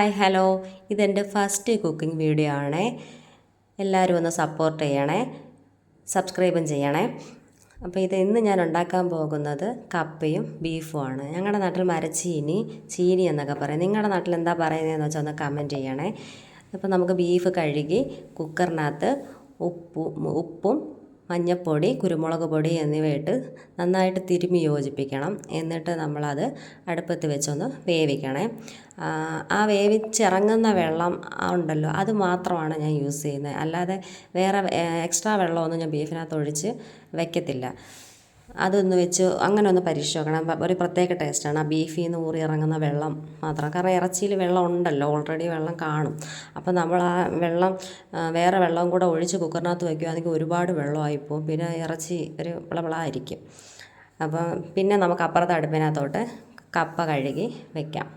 Hi hello, ഇതെൻ്റെ first cooking video ആണേ. എല്ലാവരും ഒന്ന് സപ്പോർട്ട് ചെയ്യണേ, സബ്സ്ക്രൈബും ചെയ്യണേ. അപ്പോൾ ഇന്ന് ഞാൻ ഉണ്ടാക്കാൻ പോകുന്നത് കപ്പയും ബീഫുമാണ്. ഞങ്ങളുടെ നാട്ടിൽ മരച്ചീനി, ചീനി എന്നൊക്കെ പറയും. നിങ്ങളുടെ നാട്ടിൽ എന്താ പറയുന്നതെന്ന് വെച്ചാൽ ഒന്ന് കമൻറ്റ് ചെയ്യണേ. അപ്പോൾ നമുക്ക് ബീഫ് കഴുകി കുക്കറിനകത്ത് ഉപ്പും മഞ്ഞൾപ്പൊടി, കുരുമുളക് പൊടി എന്നിവയിട്ട് നന്നായിട്ട് തിരുമ്മി യോജിപ്പിക്കണം. എന്നിട്ട് നമ്മളത് അടുപ്പത്ത് വെച്ചൊന്ന് വേവിക്കണേ. ആ വേവിച്ചിറങ്ങുന്ന വെള്ളം ഉണ്ടല്ലോ, അത് മാത്രമാണ് ഞാൻ യൂസ് ചെയ്യുന്നത്. അല്ലാതെ വേറെ എക്സ്ട്രാ വെള്ളമൊന്നും ഞാൻ ബീഫിനകത്ത് ഒഴിച്ച് വയ്ക്കത്തില്ല. അതൊന്ന് വെച്ച് അങ്ങനെ ഒന്ന് പരീക്ഷിച്ച് നോക്കണം. ഒരു പ്രത്യേക ടേസ്റ്റാണ് ആ ബീഫിൽ നിന്ന് ഊറി ഇറങ്ങുന്ന വെള്ളം മാത്രം. കാരണം ഇറച്ചിയിൽ വെള്ളം ഉണ്ടല്ലോ, ഓൾറെഡി വെള്ളം കാണും. അപ്പോൾ നമ്മൾ ആ വെള്ളം വേറെ വെള്ളവും കൂടെ ഒഴിച്ച് കുക്കറിനകത്ത് വയ്ക്കുകയാണെങ്കിൽ ഒരുപാട് വെള്ളമായിപ്പോവും. പിന്നെ ഇറച്ചി ഒരു വിളവിളായിരിക്കും. അപ്പം പിന്നെ നമുക്ക് അപ്പുറത്തെ അടുപ്പിനകത്തോട്ട് കപ്പ കഴുകി വയ്ക്കാം.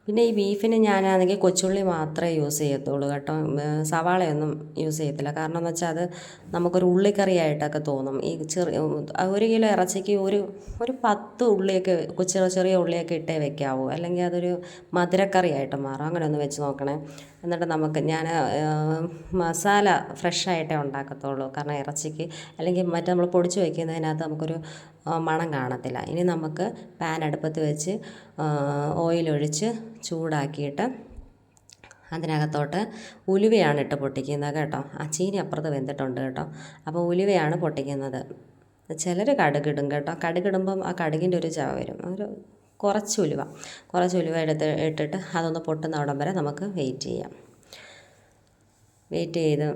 പിന്നെ ഈ ബീഫിന് ഞാനാണെങ്കിൽ കൊച്ചുള്ളി മാത്രമേ യൂസ് ചെയ്യത്തുള്ളൂ കേട്ടോ. സവാളയൊന്നും യൂസ് ചെയ്യത്തില്ല. കാരണം എന്ന് വെച്ചാൽ അത് നമുക്കൊരു ഉള്ളിക്കറിയായിട്ടൊക്കെ തോന്നും. ഈ ഒരു കിലോ ഇറച്ചിക്ക് ഒരു 10 ഉള്ളിയൊക്കെ ചെറിയ ഉള്ളിയൊക്കെ ഇട്ടേ വെക്കാവൂ. അല്ലെങ്കിൽ അതൊരു മധുരക്കറിയായിട്ട് മാറും. അങ്ങനെ ഒന്ന് വെച്ച് നോക്കണേ. എന്നിട്ട് ഞാൻ മസാല ഫ്രഷായിട്ടേ ഉണ്ടാക്കത്തുള്ളൂ. കാരണം ഇറച്ചിക്ക് അല്ലെങ്കിൽ മറ്റേ നമ്മൾ പൊടിച്ച് വയ്ക്കുന്നതിനകത്ത് നമുക്കൊരു മണം കാണത്തില്ല. ഇനി നമുക്ക് പാൻ അടുപ്പത്ത് വെച്ച് ഓയിലൊഴിച്ച് ചൂടാക്കിയിട്ട് അതിനകത്തോട്ട് ഉലുവയാണ് ഇട്ട് പൊട്ടിക്കുന്നത് കേട്ടോ. ആ ചീനി അപ്പുറത്ത് വെന്തിട്ടുണ്ട് കേട്ടോ. അപ്പോൾ ഉലുവയാണ് പൊട്ടിക്കുന്നത്. ചിലർ കടുകിടും കേട്ടോ. കടുകിടുമ്പം ആ കടുകിൻ്റെ ഒരു ചവ വരും. കുറച്ച് ഉലുവ ഇട്ടിട്ട് അതൊന്ന് പൊട്ടുന്ന അവിടം വരെ നമുക്ക് വെയിറ്റ് ചെയ്യാം. വെയിറ്റ് ചെയ്ത്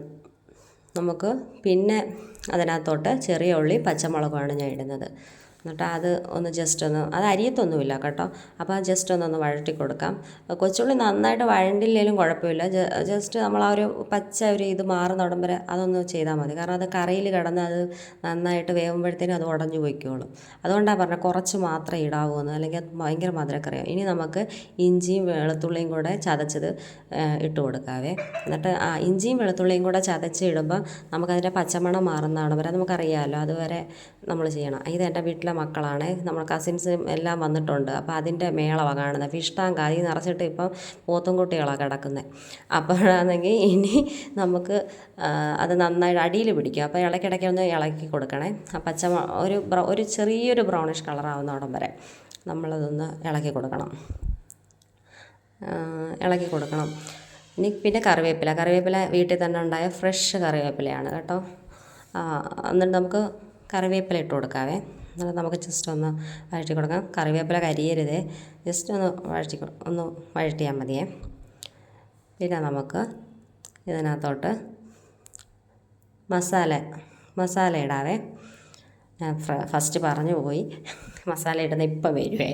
നമുക്ക് പിന്നെ അതിനകത്തോട്ട് ചെറിയ ഉള്ളി പച്ചമുളകുമാണ് ഞാൻ ഇടുന്നത്. എന്നിട്ട് അത് ഒന്ന് അത് അരിയത്തൊന്നുമില്ല കേട്ടോ. അപ്പോൾ ജസ്റ്റ് ഒന്ന് വഴറ്റി കൊടുക്കാം. കൊച്ചുള്ളി നന്നായിട്ട് വഴണ്ടില്ലെങ്കിലും കുഴപ്പമില്ല. ജസ്റ്റ് നമ്മൾ ആ ഒരു പച്ച ഇത് മാറുന്ന വരെ അതൊന്ന് ചെയ്താൽ മതി. കാരണം അത് കറിയിൽ കിടന്ന് അത് നന്നായിട്ട് വേവുമ്പോഴത്തേനും അത് ഉടഞ്ഞു പോയിക്കോളും. അതുകൊണ്ടാണ് പറഞ്ഞത് കുറച്ച് മാത്രമേ ഇടാവൂ എന്ന്, അല്ലെങ്കിൽ അത് ഭയങ്കര മധുരക്കറിയാവും. ഇനി നമുക്ക് ഇഞ്ചിയും വെളുത്തുള്ളിയും കൂടെ ചതച്ചത് ഇട്ട് കൊടുക്കാവേ. എന്നിട്ട് ഇഞ്ചിയും വെളുത്തുള്ളിയും കൂടെ ചതച്ച് ഇടുമ്പോൾ നമുക്കതിൻ്റെ പച്ചമണം മാറുന്നതാണ് വരെ നമുക്കറിയാമല്ലോ. അതുവരെ നമ്മൾ ചെയ്യണം. ഇത് എൻ്റെ വീട്ടിലെ മക്കളാണ്, നമ്മൾ കസിൻസും എല്ലാം വന്നിട്ടുണ്ട്. അപ്പോൾ അതിൻ്റെ മേളമാണ് കാണുന്നത്. ഫിഷ് ടാങ്ക് അതിൽ നിറച്ചിട്ട് ഇപ്പം പോത്തും കുട്ടികളാണ് കിടക്കുന്നത്. അപ്പോഴാണെങ്കിൽ ഇനി നമുക്ക് അത് നന്നായിട്ട് അടിയിൽ പിടിക്കും. അപ്പോൾ ഇടയ്ക്കിടയ്ക്ക് ഒന്ന് ഇളക്കി കൊടുക്കണേ. ഒരു ചെറിയൊരു ബ്രൗണിഷ് കളറാവുന്നവിടം വരെ നമ്മളതൊന്ന് ഇളക്കി കൊടുക്കണം. ഇനി പിന്നെ കറിവേപ്പില വീട്ടിൽ തന്നെ ഉണ്ടായ ഫ്രഷ് കറിവേപ്പിലയാണ് കേട്ടോ. എന്നിട്ട് നമുക്ക് കറിവേപ്പില ഇട്ട് കൊടുക്കാവേ. എന്നിട്ട് നമുക്ക് ജസ്റ്റ് ഒന്ന് വഴറ്റി കൊടുക്കാം. കറിവേപ്പില കരിയരുതേ, ജസ്റ്റ് ഒന്ന് വഴറ്റിയാൽ മതിയേ. പിന്നെ നമുക്ക് ഇതിനകത്തോട്ട് മസാല ഇടാവേ. ഞാൻ ഫസ്റ്റ് പറഞ്ഞു പോയി, മസാല ഇടുന്ന ഇപ്പം വരുവേ.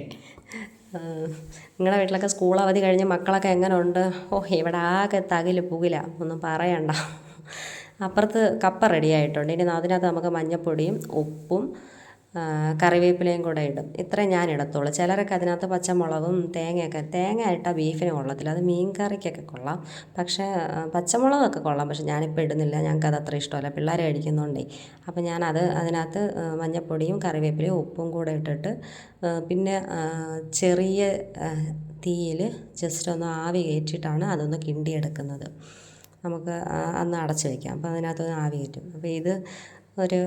നിങ്ങളുടെ വീട്ടിലൊക്കെ സ്കൂൾ അവധി കഴിഞ്ഞ് മക്കളൊക്കെ എങ്ങനെ ഉണ്ട്? ഇവിടെ ആകെ പുകില, ഒന്നും പറയണ്ട. അപ്പുറത്ത് കപ്പ റെഡി ആയിട്ടുണ്ട്. ഇനി അതിനകത്ത് നമുക്ക് മഞ്ഞൾപ്പൊടിയും ഉപ്പും കറിവേപ്പിലയും കൂടെ ഇടും. ഇത്രയും ഞാൻ ഇടത്തുള്ളൂ. ചിലരൊക്കെ അതിനകത്ത് പച്ചമുളകും തേങ്ങ ഇട്ടാൽ ബീഫിന് കൊള്ളത്തില്ല. അത് മീൻ കറിക്കൊക്കെ കൊള്ളാം. പക്ഷേ പച്ചമുളകൊക്കെ കൊള്ളാം. പക്ഷെ ഞാനിപ്പോൾ ഇടുന്നില്ല. ഞങ്ങൾക്കത് അത്ര ഇഷ്ടമല്ല, പിള്ളേർ കഴിക്കുന്നുണ്ടേ. അപ്പോൾ അതിനകത്ത് മഞ്ഞൾപ്പൊടിയും കറിവേപ്പിലയും ഉപ്പും കൂടെ ഇട്ടിട്ട് പിന്നെ ചെറിയ തീയിൽ ജസ്റ്റ് ഒന്ന് ആവി കയറ്റിയിട്ടാണ് അതൊന്ന് കിണ്ടിയെടുക്കുന്നത്. നമുക്ക് അന്ന് അടച്ച് വയ്ക്കാം. അപ്പോൾ അതിനകത്ത് ആവി കയറ്റും. അപ്പോൾ ഇത് ഒരു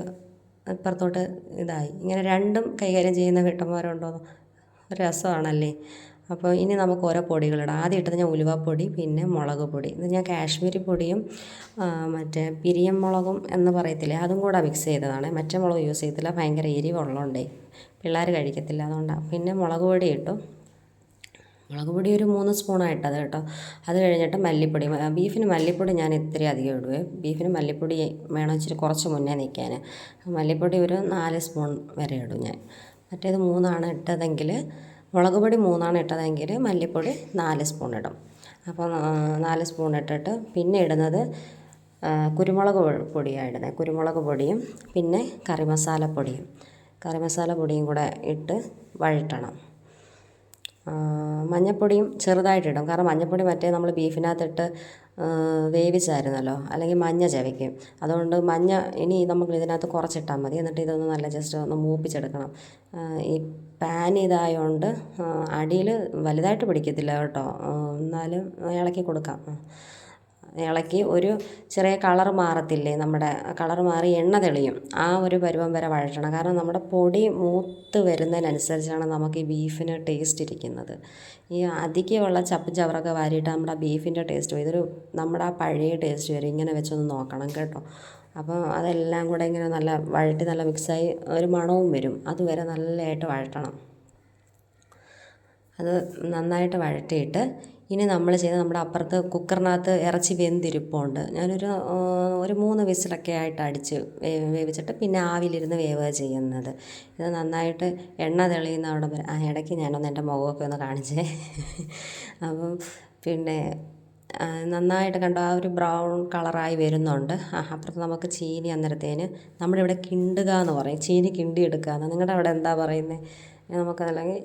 ഇപ്പുറത്തോട്ട് ഇങ്ങനെ രണ്ടും കൈകാര്യം ചെയ്യുന്ന വീട്ടമ്മമാരുണ്ടോ? ഒരു രസമാണല്ലേ. അപ്പോൾ ഇനി നമുക്ക് ഓരോ പൊടികളിടാം. ആദ്യം ഇട്ടത് ഞാൻ ഉലുവപ്പൊടി, പിന്നെ മുളക് പൊടി. ഇത് ഞാൻ കാശ്മീരി പൊടിയും മറ്റേ പിരിയം മുളകും എന്ന് പറയത്തില്ലേ, അതും കൂടെ മിക്സ് ചെയ്തതാണ്. മറ്റേ മുളക് യൂസ് ചെയ്യത്തില്ല, ഭയങ്കര എരിവുള്ളതുകൊണ്ടേ പിള്ളേർ കഴിക്കത്തില്ല, അതുകൊണ്ടാണ്. പിന്നെ മുളക് പൊടി ഇട്ടു. മുളക് പൊടി ഒരു 3 സ്പൂണാണ് ഇട്ടത് കേട്ടോ. അത് കഴിഞ്ഞിട്ട് മല്ലിപ്പൊടി. ബീഫിന് മല്ലിപ്പൊടി ഞാൻ ഇത്തിരി അധികം ഇടുവേ. ബീഫിന് മല്ലിപ്പൊടി വേണം ഇച്ചിരി കുറച്ച് മുന്നേ നിൽക്കാൻ. മല്ലിപ്പൊടി ഒരു 4 സ്പൂൺ വരെ ഇടും ഞാൻ. മറ്റേത് 3 ഇട്ടതെങ്കിൽ, മുളക് പൊടി 3 ഇട്ടതെങ്കിൽ മല്ലിപ്പൊടി 4 സ്പൂൺ ഇടും. അപ്പോൾ 4 സ്പൂൺ ഇട്ടിട്ട് പിന്നെ ഇടുന്നത് കുരുമുളക് പൊടിയാണ് ഇടുന്നത്. കുരുമുളക് പൊടിയും പിന്നെ കറിമസാല പൊടിയും കൂടെ ഇട്ട് വഴറ്റണം. മഞ്ഞൾപ്പൊടിയും ചെറുതായിട്ടിടും. കാരണം മഞ്ഞൾപ്പൊടി മറ്റേ നമ്മൾ ബീഫിനകത്തിട്ട് വേവിച്ചായിരുന്നല്ലോ, അല്ലെങ്കിൽ മഞ്ഞ ചവയ്ക്കും. അതുകൊണ്ട് മഞ്ഞ ഇനി നമുക്ക് ഇതിനകത്ത് കുറച്ചിട്ടാൽ മതി. എന്നിട്ട് ഇതൊന്ന് നല്ല ജസ്റ്റ് ഒന്ന് മൂപ്പിച്ചെടുക്കണം. ഈ പാൻ ഇതായതുകൊണ്ട് അടിയിൽ വലുതായിട്ട് പിടിക്കത്തില്ല കേട്ടോ, എന്നാലും ഇളക്കി കൊടുക്കാം. ഇളക്കി ഒരു ചെറിയ കളർ മാറത്തില്ലേ, നമ്മുടെ കളർ മാറി എണ്ണ തെളിയും, ആ ഒരു പരുവം വരെ വഴറ്റണം. കാരണം നമ്മുടെ പൊടി മൂത്ത് വരുന്നതിനനുസരിച്ചാണ് നമുക്ക് ഈ ബീഫിന് ടേസ്റ്റ് ഇരിക്കുന്നത്. ഈ അധികമുള്ള ചപ്പും ചവറൊക്കെ വാരിയിട്ട് നമ്മുടെ ബീഫിൻ്റെ ടേസ്റ്റ് പോയി, ഇതൊരു നമ്മുടെ ആ പഴയ ടേസ്റ്റ് വരും. ഇങ്ങനെ വെച്ചൊന്ന് നോക്കണം കേട്ടോ. അപ്പോൾ അതെല്ലാം കൂടെ ഇങ്ങനെ നല്ല വഴറ്റി നല്ല മിക്സായി ഒരു മണവും വരും, അതുവരെ നല്ലതായിട്ട് വഴറ്റണം. അത് നന്നായിട്ട് വഴറ്റിയിട്ട് ഇനി നമ്മൾ ചെയ്ത് നമ്മുടെ അപ്പുറത്ത് കുക്കറിനകത്ത് ഇറച്ചി വെന്തിരിപ്പുണ്ട്. ഞാനൊരു 3 വിസിലൊക്കെ ആയിട്ട് അടിച്ച് വേവിച്ചിട്ട് പിന്നെ ആവിയിലിരുന്ന് വേവുക ചെയ്യുന്നത്. ഇത് നന്നായിട്ട് എണ്ണ തെളിയുന്ന അവിടെ വരെ ഇടയ്ക്ക് ഞാനൊന്ന് എൻ്റെ മുഖമൊക്കെ ഒന്ന് കാണിച്ചേ. അപ്പം പിന്നെ നന്നായിട്ട് കണ്ടോ, ആ ഒരു ബ്രൗൺ കളറായി വരുന്നുണ്ട്. അപ്പുറത്ത് നമുക്ക് ചീനി അന്നേരത്തേന് നമ്മുടെ ഇവിടെ കിണ്ടുക എന്ന് പറയും, ചീനി കിണ്ടി എടുക്കുക എന്ന്. നിങ്ങളുടെ അവിടെ എന്താ പറയുന്നത്? നമുക്കതല്ലെങ്കിൽ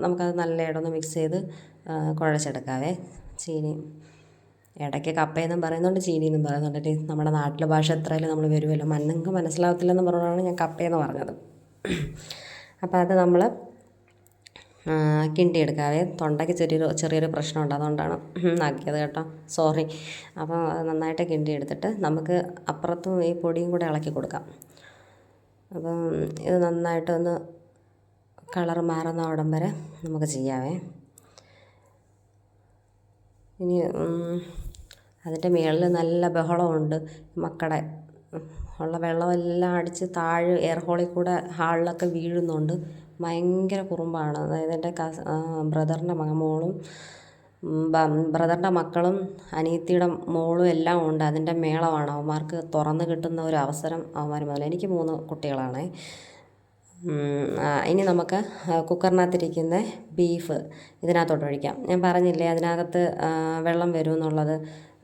നമുക്കത് നല്ലതായിട്ടൊന്ന് മിക്സ് ചെയ്ത് കുഴച്ചെടുക്കാവേ. ചീനി ഇടയ്ക്ക് കപ്പയെന്നും പറയുന്നുണ്ട്, ചീനിയെന്നും പറയുന്നുണ്ട്. നമ്മുടെ നാട്ടിലെ ഭാഷ എത്രയായാലും നമ്മൾ വരുമല്ലോ, നിങ്ങൾക്ക് മനസ്സിലാവത്തില്ലെന്ന് പറഞ്ഞാണ് ഞാൻ കപ്പയെന്ന് പറഞ്ഞത്. അപ്പോൾ അത് നമ്മൾ കിണ്ടി എടുക്കാവേ. തൊണ്ടയ്ക്ക് ചെറിയൊരു പ്രശ്നമുണ്ട്, അതുകൊണ്ടാണ് ആക്കിയത് കേട്ടോ, സോറി. അപ്പോൾ അത് നന്നായിട്ട് കിണ്ടി എടുത്തിട്ട് നമുക്ക് അപ്പുറത്തും ഈ പൊടിയും കൂടെ ഇളക്കി കൊടുക്കാം. അപ്പം ഇത് നന്നായിട്ടൊന്ന് കളർ മാറുന്ന അവിടം വരെ നമുക്ക് ചെയ്യാവേ. ഇനി അതിൻ്റെ മുകളിൽ നല്ല ബഹളമുണ്ട്, മക്കളുടെ ഉള്ള വെള്ളമെല്ലാം അടിച്ച് താഴെ എയർ ഹോളിൽ കൂടെ ഹാളിലൊക്കെ വീഴുന്നുണ്ട്. ഭയങ്കര കുറുമ്പാണ്. അതായത് എൻ്റെ ബ്രദറിൻ്റെ മോളും ബ്രദറിൻ്റെ മക്കളും അനിയത്തിയുടെ മോളും എല്ലാം ഉണ്ട്. അതിൻ്റെ മേളമാണ്. അവന്മാർക്ക് തുറന്ന് കിട്ടുന്ന ഒരു അവസരം അവന്മാർ മുതൽ. എനിക്ക് 3 കുട്ടികളാണേ. ഇനി നമുക്ക് കുക്കറിനകത്തിരിക്കുന്ന ബീഫ് ഇതിനകത്തോട്ട് ഒഴിക്കാം. ഞാൻ പറഞ്ഞില്ലേ അതിനകത്ത് വെള്ളം വരും എന്നുള്ളത്,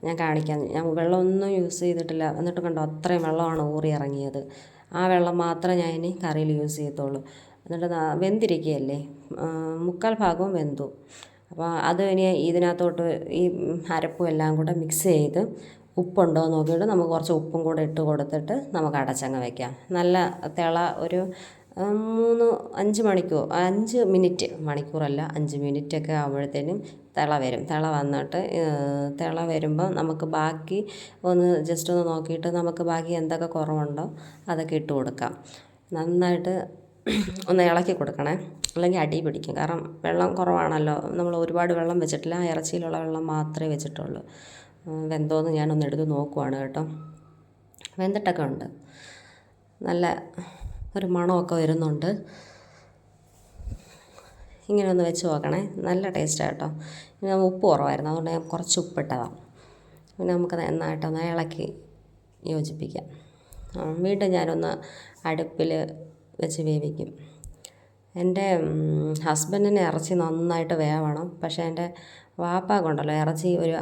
ഞാൻ കാണിക്കാം. ഞാൻ വെള്ളമൊന്നും യൂസ് ചെയ്തിട്ടില്ല, എന്നിട്ട് കണ്ടോ അത്രയും വെള്ളമാണ് ഊറി ഇറങ്ങിയത്. ആ വെള്ളം മാത്രമേ ഞാൻ ഇനി കറിയിൽ യൂസ് ചെയ്യത്തുള്ളൂ. എന്നിട്ട് വെന്തിരിക്കുകയല്ലേ, 3/4 ഭാഗവും വെന്തു. അപ്പോൾ അത് ഇനി ഇതിനകത്തോട്ട് ഈ അരപ്പും എല്ലാം കൂടെ മിക്സ് ചെയ്ത് ഉപ്പുണ്ടോ എന്ന് നോക്കിയിട്ട് നമുക്ക് കുറച്ച് ഉപ്പും കൂടെ ഇട്ട് കൊടുത്തിട്ട് നമുക്ക് അടച്ചങ്ങ് വയ്ക്കാം. നല്ല ഒരു 5 മണിക്കൂർ 5 മിനിറ്റ്, മണിക്കൂറല്ല 5 മിനിറ്റൊക്കെ ആകുമ്പോഴത്തേനും തിള വരും. തിള വന്നിട്ട് തിള വരുമ്പോൾ നമുക്ക് ബാക്കി ഒന്ന് ജസ്റ്റ് ഒന്ന് നോക്കിയിട്ട് നമുക്ക് ബാക്കി എന്തൊക്കെ കുറവുണ്ടോ അതൊക്കെ ഇട്ട് കൊടുക്കാം. നന്നായിട്ട് ഒന്ന് ഇളക്കി കൊടുക്കണേ, അല്ലെങ്കിൽ അടി പിടിക്കും. കാരണം വെള്ളം കുറവാണല്ലോ, നമ്മൾ ഒരുപാട് വെള്ളം വെച്ചിട്ടില്ല, ഇറച്ചിയിലുള്ള വെള്ളം മാത്രമേ വെച്ചിട്ടുള്ളൂ. വെന്തോന്ന് ഞാനൊന്ന് എടുത്ത് നോക്കുവാണ് കേട്ടോ. വെന്തിട്ടൊക്കെ ഉണ്ട്, നല്ല ഒരു മണമൊക്കെ വരുന്നുണ്ട്. ഇങ്ങനെ ഒന്ന് വെച്ച് നോക്കണേ, നല്ല ടേസ്റ്റാണ് കേട്ടോ. പിന്നെ ഉപ്പ് കുറവായിരുന്നു, അതുകൊണ്ട് ഞാൻ കുറച്ച് ഉപ്പിട്ടതാണ്. പിന്നെ നമുക്ക് നന്നായിട്ടൊന്ന് ഇളക്കി യോജിപ്പിക്കാം. വീണ്ടും ഞാനൊന്ന് അടുപ്പിൽ വെച്ച് വേവിക്കും. എൻ്റെ ഹസ്ബൻഡിന് ഇറച്ചി നന്നായിട്ട് വേവണം, പക്ഷേ എൻ്റെ വാപ്പാക്കുണ്ടല്ലോ ഇറച്ചി ഒരു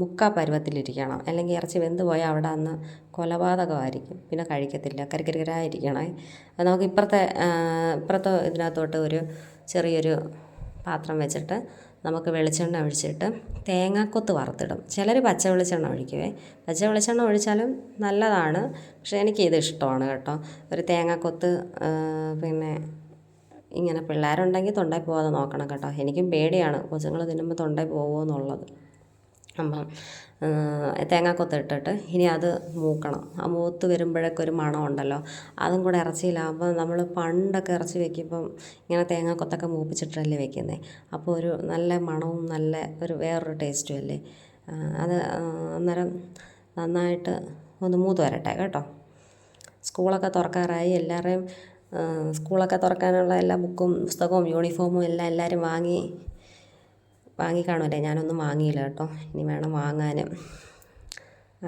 മുക്കാൽ പരുവത്തിലിരിക്കണം, അല്ലെങ്കിൽ ഇറച്ചി വെന്ത് പോയാൽ അവിടെ അന്ന് കൊലപാതകമായിരിക്കും, പിന്നെ കഴിക്കത്തില്ല, കരികരികരായിരിക്കണേ. അത് നമുക്ക് ഇപ്പുറത്തെ ഇതിനകത്തോട്ട് ഒരു ചെറിയൊരു പാത്രം വെച്ചിട്ട് നമുക്ക് വെളിച്ചെണ്ണ ഒഴിച്ചിട്ട് തേങ്ങാക്കൊത്ത് വറുത്തിടും. ചിലർ പച്ച വെളിച്ചെണ്ണ ഒഴിക്കുവേ, പച്ച വെളിച്ചെണ്ണ ഒഴിച്ചാലും നല്ലതാണ്, പക്ഷേ എനിക്കിത് ഇഷ്ടമാണ് കേട്ടോ. ഒരു തേങ്ങാക്കൊത്ത്. പിന്നെ ഇങ്ങനെ പിള്ളേരുണ്ടെങ്കിൽ തൊണ്ടയിൽ പോകാതെ നോക്കണം കേട്ടോ. എനിക്കും പേടിയാണ് കൊച്ചുങ്ങൾ തിന്നുമ്പോൾ തൊണ്ടയിൽ പോകുമോ എന്നുള്ളത്. അപ്പം തേങ്ങാക്കൊത്ത് ഇട്ടിട്ട് ഇനി അത് മൂക്കണം. ആ മൂത്ത് വരുമ്പോഴൊക്കെ ഒരു മണം ഉണ്ടല്ലോ, അതും കൂടെ ഇറച്ചിയിലാകുമ്പോൾ നമ്മൾ പണ്ടൊക്കെ ഇറച്ചി വെക്കുമ്പം ഇങ്ങനെ തേങ്ങാക്കൊത്തൊക്കെ മൂപ്പിച്ചിട്ടല്ലേ വെക്കുന്നത്. അപ്പോൾ ഒരു നല്ല മണവും നല്ല വേറൊരു ടേസ്റ്റും അല്ലേ അത്. അന്നേരം നന്നായിട്ട് ഒന്ന് മൂത്ത് വരട്ടെ കേട്ടോ. സ്കൂളൊക്കെ തുറക്കാറായി, എല്ലാവരുടെയും സ്കൂളൊക്കെ തുറക്കാനുള്ള എല്ലാ ബുക്കും പുസ്തകവും യൂണിഫോമും എല്ലാം എല്ലാവരും വാങ്ങിക്കാണുമല്ലേ. ഞാനൊന്നും വാങ്ങിയില്ല കേട്ടോ, ഇനി വേണം വാങ്ങാൻ.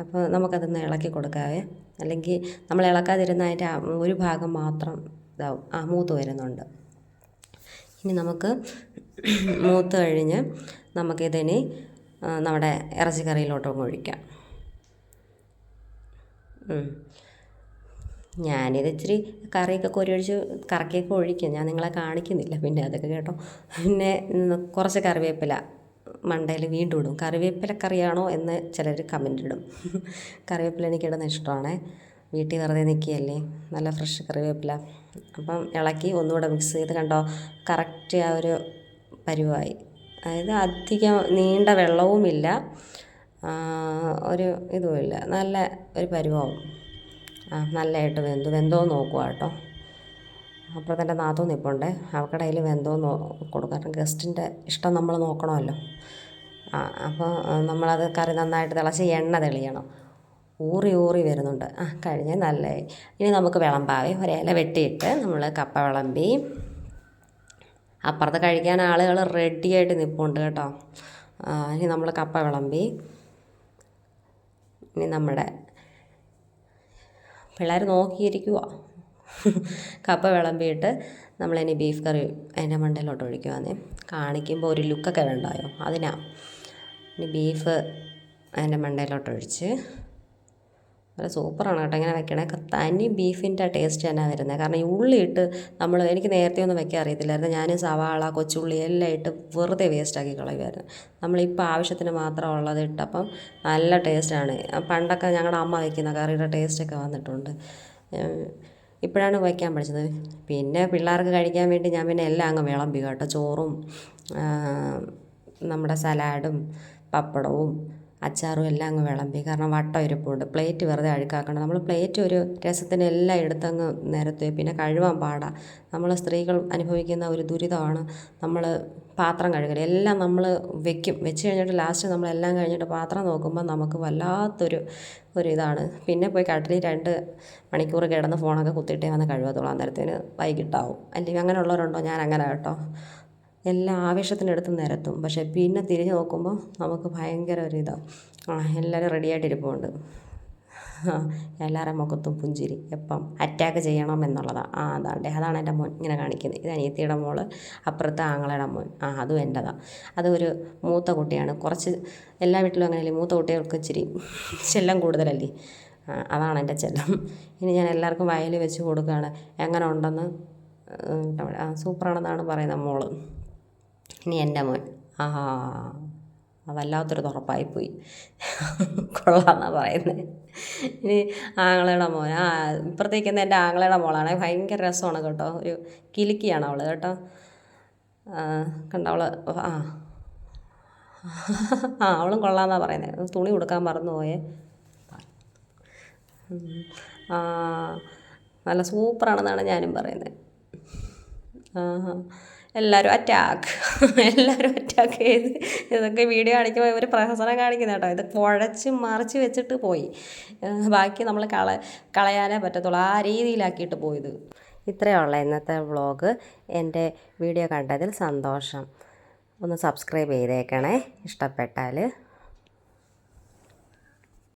അപ്പോൾ നമുക്കതൊന്ന് ഇളക്കി കൊടുക്കാവേ, അല്ലെങ്കിൽ നമ്മൾ ഇളക്കാതിരുന്നതിൻ്റെ ഒരു ഭാഗം മാത്രം ഇതാവും, മൂത്ത് വരുന്നുണ്ട്. ഇനി നമുക്ക് മൂത്ത് കഴിഞ്ഞ് നമുക്കിതിനി നമ്മുടെ ഇറച്ചിക്കറിയിലോട്ടൊന്ന് ഒഴിക്കാം. ഞാനിത് ഇച്ചിരി കറിയൊക്കെ കോരിയൊഴിച്ച് കറക്കിയൊക്കെ ഒഴിക്കും, ഞാൻ നിങ്ങളെ കാണിക്കുന്നില്ല പിന്നെ അതൊക്കെ കേട്ടോ. പിന്നെ കുറച്ച് കറിവേപ്പില മണ്ടയിൽ വീണ്ടും ഇടും. കറിവേപ്പില കറിയാണോ എന്ന് ചിലർ കമൻ്റ് ഇടും. കറിവേപ്പില എനിക്കിടുന്ന ഇഷ്ടമാണ്. വീട്ടിൽ വെറുതെ നിൽക്കുകയല്ലേ, നല്ല ഫ്രഷ് കറിവേപ്പില. അപ്പം ഇളക്കി ഒന്നുകൂടെ മിക്സ് ചെയ്ത് കണ്ടോ, കറക്റ്റ് ആ ഒരു പരുവായി. അതായത് അധികം നീണ്ട വെള്ളവുമില്ല, ഒരു ഇതുമില്ല, നല്ല ഒരു പരുവാവും. നല്ലതായിട്ട് വെന്തോ നോക്കുക കേട്ടോ. അപ്പോൾ തന്നെ നാത്തൂൻ നിൽപ്പുണ്ട്, അവരുടെ കയ്യിൽ വെന്തോ കൊടുക്കും. കാരണം ഗസ്റ്റിൻ്റെ ഇഷ്ടം നമ്മൾ നോക്കണമല്ലോ. അപ്പോൾ നമ്മളത് കറി നന്നായിട്ട് തിളച്ച് എണ്ണ തെളിയണം. ഊറി വരുന്നുണ്ട്. കഴിഞ്ഞ് നല്ലതായി. ഇനി നമുക്ക് വിളമ്പാവേ. ഒരില വെട്ടിയിട്ട് നമ്മൾ കപ്പ വിളമ്പി. അപ്പുറത്ത് കഴിക്കാൻ ആളുകൾ റെഡിയായിട്ട് നിൽപ്പുണ്ട് കേട്ടോ. ഇനി നമ്മൾ കപ്പ വിളമ്പി. ഇനി നമ്മുടെ പിള്ളേർ നോക്കിയിരിക്കുക. കപ്പ വിളമ്പിയിട്ട് നമ്മളിനി ബീഫ് കറി അതിൻ്റെ മണ്ടയിലോട്ട് ഒഴിക്കുവാന്നേ. കാണിക്കുമ്പോൾ ഒരു ലുക്കൊക്കെ വേണ്ടായോ, അതിനാ. ഇനി ബീഫ് അതിൻ്റെ മണ്ടയിലോട്ട് ഒഴിച്ച് നല്ല സൂപ്പറാണ് കേട്ടോ. ഇങ്ങനെ വെക്കണേ. തനി ബീഫിൻ്റെ ടേസ്റ്റ് തന്നെ വരുന്നത്. കാരണം ഈ ഉള്ളിയിട്ട് എനിക്ക് നേരത്തെ ഒന്നും വെക്കാൻ അറിയത്തില്ലായിരുന്നു. ഞാൻ സവാള, കൊച്ചുള്ളി എല്ലാം ഇട്ട് വെറുതെ വേസ്റ്റാക്കി കളയുമായിരുന്നു. നമ്മളിപ്പോൾ ആവശ്യത്തിന് മാത്രം ഉള്ളത് ഇട്ടപ്പം നല്ല ടേസ്റ്റാണ്. പണ്ടൊക്കെ ഞങ്ങളുടെ അമ്മ വയ്ക്കുന്ന കറിയുടെ ടേസ്റ്റൊക്കെ വന്നിട്ടുണ്ട്. ഇപ്പോഴാണ് വയ്ക്കാൻ പഠിച്ചത്. പിന്നെ പിള്ളേർക്ക് കഴിക്കാൻ വേണ്ടി ഞാൻ പിന്നെ എല്ലാം അങ്ങ് വിളമ്പി കേട്ടോ. ചോറും നമ്മുടെ സലാഡും പപ്പടവും അച്ചാറും എല്ലാം അങ്ങ് വിളമ്പി. കാരണം വട്ടം ഇരിപ്പുണ്ട്. പ്ലേറ്റ് വെറുതെ അഴുക്കാക്കണം. നമ്മൾ പ്ലേറ്റ് ഒരു രസത്തിന് എല്ലാം എടുത്തങ്ങ് നിരത്തുക. പിന്നെ കഴുകാൻ പാടാ. നമ്മൾ സ്ത്രീകൾ അനുഭവിക്കുന്ന ഒരു ദുരിതമാണ് നമ്മൾ പാത്രം കഴുകൽ. എല്ലാം നമ്മൾ വെച്ച് കഴിഞ്ഞിട്ട് ലാസ്റ്റ് നമ്മളെല്ലാം കഴിഞ്ഞിട്ട് പാത്രം നോക്കുമ്പോൾ നമുക്ക് വല്ലാത്തൊരു ഇതാണ്. പിന്നെ പോയി കട്ടിലിൽ 2 മണിക്കൂർ കിടന്ന് ഫോണൊക്കെ കുത്തിയിട്ടേ വന്ന് കഴുകത്തുള്ളൂ. അന്നേരത്തിന് വൈകിട്ടാവും. അല്ലെങ്കിൽ അങ്ങനെയുള്ളവരുണ്ടോ? ഞാൻ അങ്ങനെ കേട്ടോ. എല്ലാം ആവശ്യത്തിനെടുത്ത് നിരത്തും. പക്ഷേ പിന്നെ തിരിഞ്ഞ് നോക്കുമ്പോൾ നമുക്ക് ഭയങ്കര ഒരിതാണ്. എല്ലാവരും റെഡിയായിട്ടിരിപ്പുണ്ട്. എല്ലാവരുടെ മുഖത്തും പുഞ്ചിരി. എപ്പം അറ്റാക്ക് ചെയ്യണം എന്നുള്ളതാണ്. അതാണ് എൻ്റെ മോൻ ഇങ്ങനെ കാണിക്കുന്നത്. ഇത് അനിയത്തിയുടെ മോള്, അപ്പുറത്തെ ആങ്ങളയുടെ മോൻ. അതും എൻ്റെതാണ്. അതൊരു മൂത്ത കുട്ടിയാണ്. കുറച്ച് എല്ലാ വീട്ടിലും അങ്ങനെയല്ലേ, മൂത്ത കുട്ടികൾക്ക് ഇച്ചിരി ചെല്ലം കൂടുതലല്ലേ. അതാണ് എൻ്റെ ചെല്ലം. ഇനി ഞാൻ എല്ലാവർക്കും വയൽ വെച്ച് കൊടുക്കുകയാണ്. എങ്ങനെ ഉണ്ടെന്ന്. സൂപ്പറാണെന്നാണ് പറയുന്നത് മോള്. ഇനി എൻ്റെ മോൻ. വല്ലാത്തൊരു തുറപ്പായിപ്പോയി. കൊള്ളാമെന്നാണ് പറയുന്നത്. ഇനി ആങ്ങളയുടെ മോൻ. ഇപ്പുറത്തേക്കുന്ന എൻ്റെ ആങ്ങളയുടെ മോളാണ്. ഭയങ്കര രസമാണ് കേട്ടോ. ഒരു കിലുക്കിയാണ് അവൾ കേട്ടോ. കണ്ടവൾ അവളും കൊള്ളാമെന്നാണ് പറയുന്നത്. തുണി കൊടുക്കാൻ മറന്നുപോയേ. നല്ല സൂപ്പറാണെന്നാണ് ഞാനും പറയുന്നത്. എല്ലാവരും അറ്റാക്ക് ചെയ്ത് ഇതൊക്കെ വീഡിയോ കാണിക്കുമ്പോൾ ഇവർ പ്രഹസനം കാണിക്കുന്ന കേട്ടോ. ഇത് കുഴച്ച് മറിച്ച് വെച്ചിട്ട് പോയി. ബാക്കി നമ്മൾ കളയാനേ പറ്റത്തുള്ളൂ. ആ രീതിയിലാക്കിയിട്ട് പോയത്. ഇത്രയേ ഉള്ളൂ ഇന്നത്തെ വ്ളോഗ്. എൻ്റെ വീഡിയോ കണ്ടതിൽ സന്തോഷം. ഒന്ന് സബ്സ്ക്രൈബ് ചെയ്തേക്കണേ ഇഷ്ടപ്പെട്ടാൽ.